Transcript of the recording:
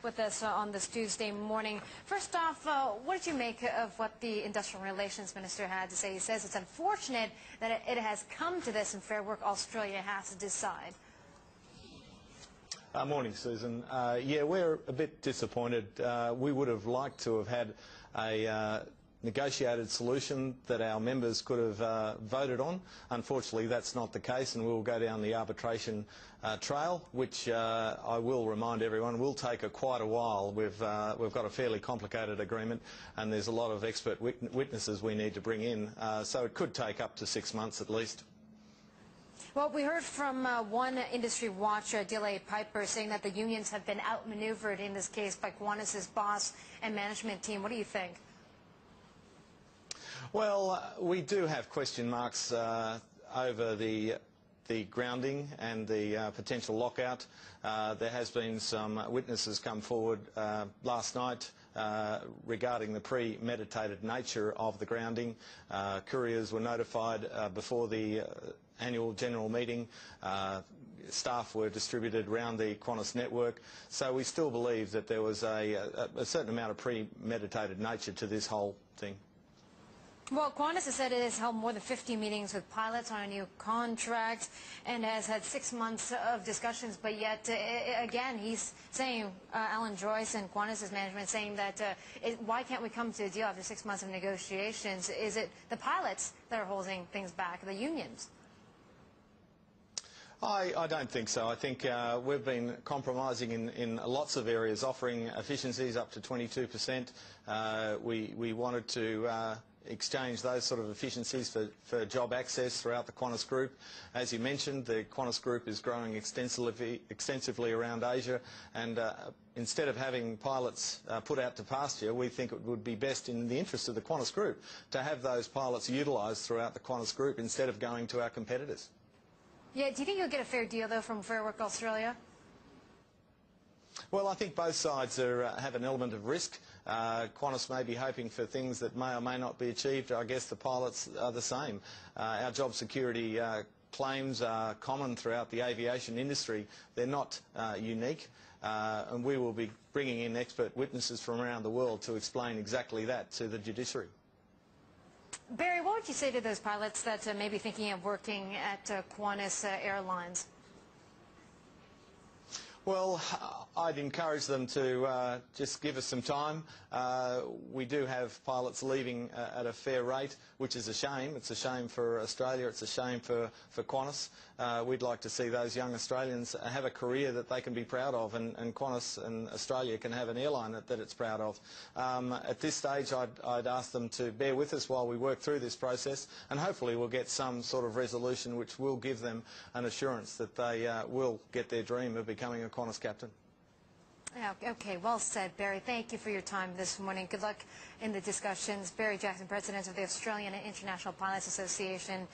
With us on this Tuesday morning. First off, what did you make of what the Industrial Relations Minister had to say? He says it's unfortunate that it has come to this and Fair Work Australia has to decide. Morning, Susan. Yeah, we're a bit disappointed. We would have liked to have had a negotiated solution that our members could have voted on. Unfortunately, that's not the case, and we'll go down the arbitration trail, which I will remind everyone will take quite a while. We've got a fairly complicated agreement, and there's a lot of expert witnesses we need to bring in, so it could take up to 6 months at least. Well, we heard from one industry watcher, DLA Piper, saying that the unions have been outmaneuvered in this case by Qantas's boss and management team. What do you think? Well, we do have question marks over the grounding and the potential lockout. There has been some witnesses come forward last night regarding the premeditated nature of the grounding. Couriers were notified before the annual general meeting. Staff were distributed around the Qantas network. So we still believe that there was a certain amount of premeditated nature to this whole thing. Well, Qantas has said it has held more than 50 meetings with pilots on a new contract and has had 6 months of discussions, but yet, again, he's saying, Alan Joyce and Qantas's management saying that why can't we come to a deal after 6 months of negotiations? Is it the pilots that are holding things back, the unions? I don't think so. I think we've been compromising in lots of areas, offering efficiencies up to 22%. We wanted to exchange those sort of efficiencies for job access throughout the Qantas Group. As you mentioned, the Qantas Group is growing extensively around Asia, and instead of having pilots put out to pasture, we think it would be best in the interest of the Qantas Group to have those pilots utilised throughout the Qantas Group instead of going to our competitors. Yeah, do you think you'll get a fair deal, though, from Fair Work Australia? Well, I think both sides have an element of risk. Qantas may be hoping for things that may or may not be achieved. I guess the pilots are the same. Our job security claims are common throughout the aviation industry. They're not unique, and we will be bringing in expert witnesses from around the world to explain exactly that to the judiciary. Barry, what would you say to those pilots that may be thinking of working at Qantas Airlines? Well, I'd encourage them to just give us some time. We do have pilots leaving at a fair rate, which is a shame. It's a shame for Australia. It's a shame for Qantas. We'd like to see those young Australians have a career that they can be proud of, and Qantas and Australia can have an airline that it's proud of. At this stage, I'd ask them to bear with us while we work through this process, and hopefully we'll get some sort of resolution which will give them an assurance that they will get their dream of becoming a Qantas captain. Yeah, okay, well said, Barry. Thank you for your time this morning. Good luck in the discussions. Barry Jackson, President of the Australian and International Pilots Association.